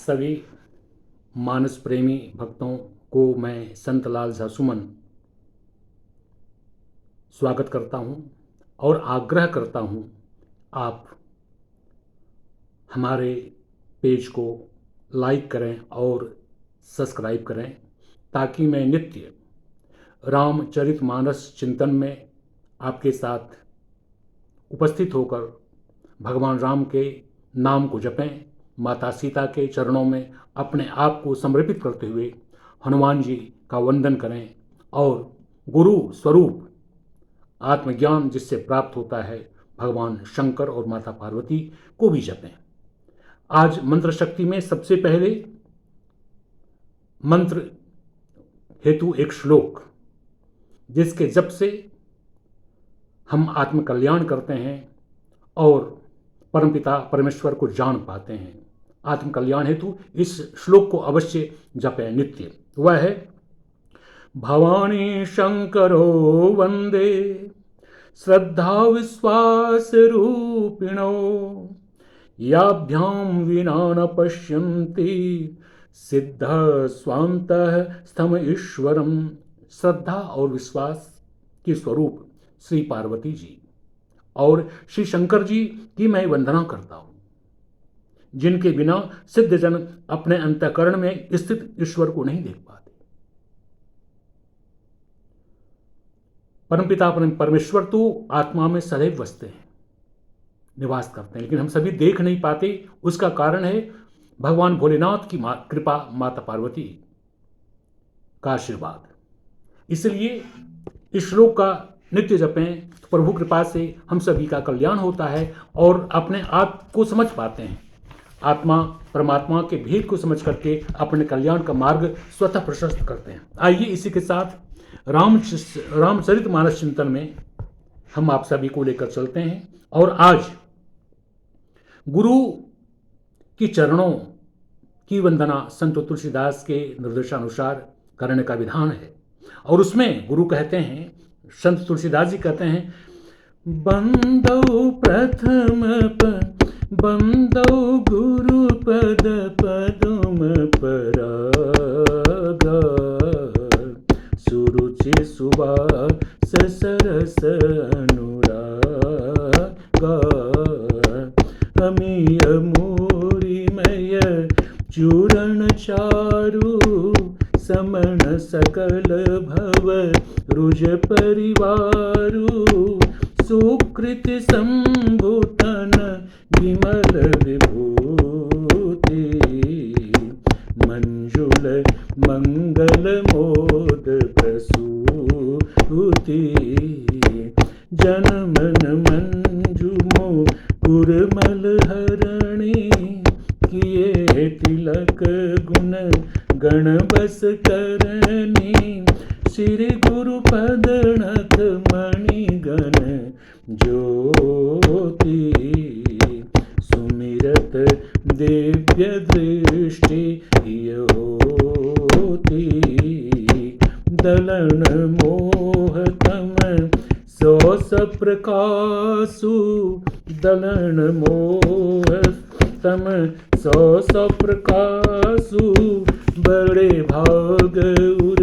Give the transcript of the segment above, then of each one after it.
सभी मानस प्रेमी भक्तों को मैं संत लाल झा सुमन स्वागत करता हूं और आग्रह करता हूं आप हमारे पेज को लाइक करें और सब्सक्राइब करें ताकि मैं नित्य रामचरितमानस चिंतन में आपके साथ उपस्थित होकर भगवान राम के नाम को जपें, माता सीता के चरणों में अपने आप को समर्पित करते हुए हनुमान जी का वंदन करें और गुरु स्वरूप आत्मज्ञान जिससे प्राप्त होता है भगवान शंकर और माता पार्वती को भी जपें। आज मंत्र शक्ति में सबसे पहले मंत्र हेतु एक श्लोक जिसके जप से हम आत्म कल्याण करते हैं और परमपिता परमेश्वर को जान पाते हैं। आत्म कल्याण हेतु इस श्लोक को अवश्य जपें नित्य। वह है भवानी शंकरो वंदे श्रद्धा विश्वास रूपिणो याभ्याम विना न पश्यन्ति सिद्ध स्वान्तः स्थम ईश्वरम। श्रद्धा और विश्वास के स्वरूप श्री पार्वती जी और श्री शंकर जी की मैं वंदना करता हूं, जिनके बिना सिद्धजन अपने अंतःकरण में स्थित ईश्वर को नहीं देख पाते। परमपिता परमेश्वर तो आत्मा में सदैव बसते हैं, निवास करते हैं, लेकिन हम सभी देख नहीं पाते। उसका कारण है भगवान भोलेनाथ की कृपा, माता पार्वती का आशीर्वाद। इसलिए इस श्लोक का नित्य जपें तो प्रभु कृपा से हम सभी का कल्याण होता है और अपने आप को समझ पाते हैं। आत्मा परमात्मा के भेद को समझ करके अपने कल्याण का मार्ग स्वतः प्रशस्त करते हैं। आइए इसी के साथ रामचरितमानस चिंतन में हम आप सभी को लेकर चलते हैं और आज गुरु की चरणों की वंदना संत तुलसीदास के निर्देशानुसार करने का विधान है। और उसमें गुरु कहते हैं, संत तुलसीदास जी कहते हैं, बंदौ प्रथम बंदौ गुरु पद पदुम परागा सुरुचि सुवास सरस अनुरागा अमीय मूरिमय चूरण चारु समण सकल भव रुज परिवारु सुकृत संभूतन विमल विभूति मंजुल मंगल मोद प्रसूति जनमन मंजुमो कुरमल हरणी किए तिलक गुण गण बस करनी श्री गुरु पदनथ मणिगण ज्योति सुमिरत दिव्य दृष्टि होती दलन मोहतम सौस प्रकाशु दलन मोहतम सौस प्रकाशु बड़े भाग उर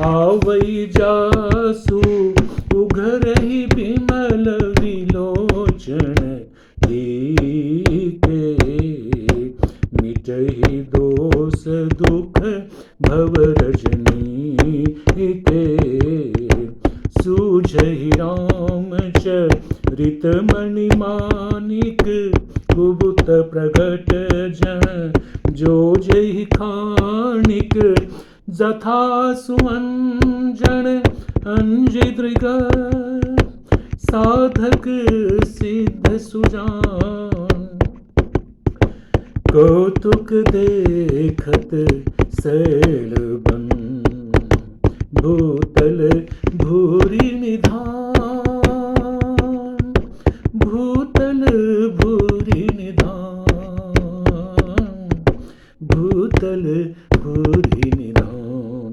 आवई जासु उघरहि विमल विलोचन हीके मिटहि दोष दुख भव रजनी के सूझहि राम चरित मणिमानिक कुबुत प्रगट जन जो जहि खानिक जथा सुमंजन अंजिदृग साधक सिद्ध सुजान कौतुक देखत शैल बन भूतल भूरि निधान भूतल भूरि निधान भूतल भूरि निधान।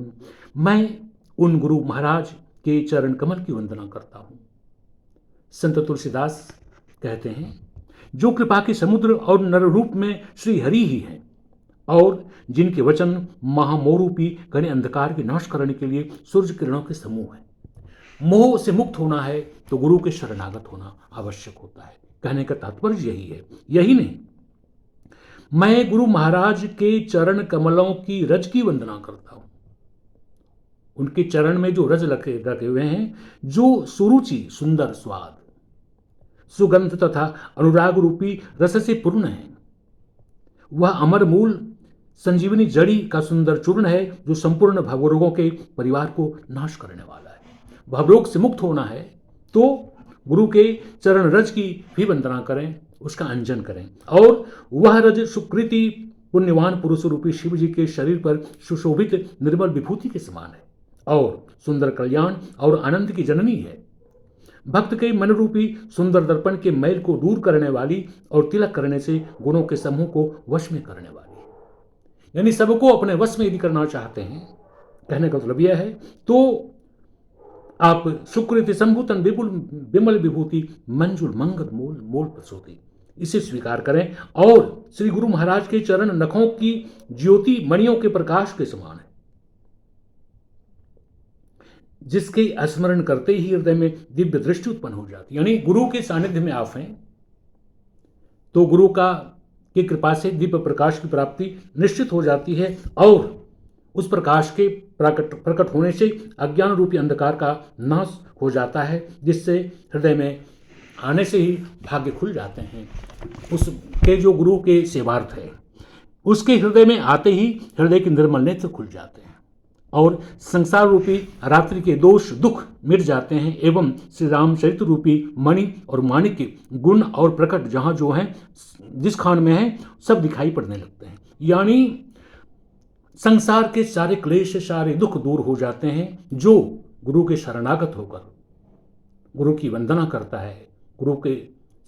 मैं उन गुरु महाराज के चरण कमल की वंदना करता हूँ। संत तुलसीदास कहते हैं, जो कृपा के समुद्र और नर रूप में श्री हरि ही हैं और जिनके वचन महामोहरूपी घने अंधकार के नाश करने के लिए सूर्य किरणों के समूह हैं। मोह से मुक्त होना है तो गुरु के शरणागत होना आवश्यक होता है। कहने का तात्पर्य यही है। यही नहीं, मैं गुरु महाराज के चरण कमलों की रज की वंदना करता हूं। उनके चरण में जो रज रखे हुए हैं, जो सुरुचि, सुंदर स्वाद, सुगंध तथा अनुराग रूपी रस से पूर्ण है, वह अमर मूल संजीवनी जड़ी का सुंदर चूर्ण है जो संपूर्ण भवरोगों के परिवार को नाश करने वाला है। भवरोग से मुक्त होना है तो गुरु के चरण रज की भी वंदना करें, उसका अंजन करें, और वह रज सुकृति पुण्यवान पुरुष रूपी शिव जी के शरीर पर सुशोभित निर्मल विभूति के समान है और सुंदर कल्याण और आनंद की जननी है। भक्त के मन रूपी सुंदर दर्पण के मैल को दूर करने वाली और तिलक करने से गुणों के समूह को वश में करने वाली है। यानी सबको अपने वश में यदि करना चाहते हैं, कहने का मतलब यह है, तो आप सुकृति संभूतन विपुल विमल विभूति मंजुल मंगल मूल मूल प्रसूति, इसे स्वीकार करें और श्री गुरु महाराज के चरण नखों की ज्योति मणियों के प्रकाश के समान है, जिसके स्मरण करते ही हृदय में दिव्य दृष्टि उत्पन्न हो जाती है। यानी गुरु के सानिध्य में आप हैं तो गुरु की कृपा से दिव्य प्रकाश की प्राप्ति निश्चित हो जाती है और उस प्रकाश के प्रकट होने से अज्ञान रूपी अंधकार का नाश हो जाता है, जिससे हृदय में आने से ही भाग्य खुल जाते हैं। उसके जो गुरु के सेवार्थ है, उसके हृदय में आते ही हृदय के निर्मल नेत्र खुल जाते हैं और संसार रूपी रात्रि के दोष दुख मिट जाते हैं एवं श्री रामचरित्र रूपी मणि और माणिक के गुण और प्रकट जहाँ जो हैं, जिस खान में है, सब दिखाई पड़ने लगते हैं। यानी संसार के सारे क्लेश, सारे दुख दूर हो जाते हैं। जो गुरु के शरणागत होकर गुरु की वंदना करता है, गुरु के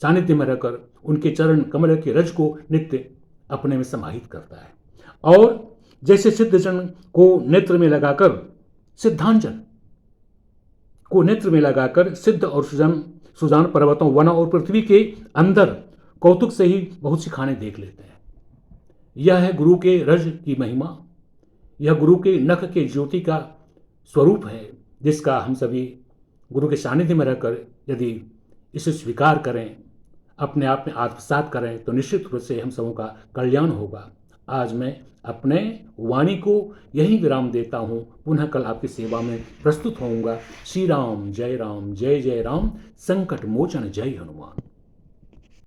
सानिध्य में रहकर उनके चरण कमल के रज को नित्य अपने में समाहित करता है। और जैसे सिद्धजन को नेत्र में लगाकर सिद्धांजन को नेत्र में लगाकर सिद्ध और सुजान पर्वतों, वनों और पृथ्वी के अंदर कौतुक से ही बहुत सी खाने देख लेते हैं। यह है गुरु के रज की महिमा, यह गुरु के नख के ज्योति का स्वरूप है, जिसका हम सभी गुरु के सानिध्य में रहकर यदि इसे स्वीकार करें, अपने आप में आत्मसात करें, तो निश्चित रूप से हम सबों का कल्याण होगा। आज मैं अपने वाणी को यही विराम देता हूँ। पुनः कल आपकी सेवा में प्रस्तुत होऊंगा। श्री राम जय जय राम, संकट मोचन जय हनुमान।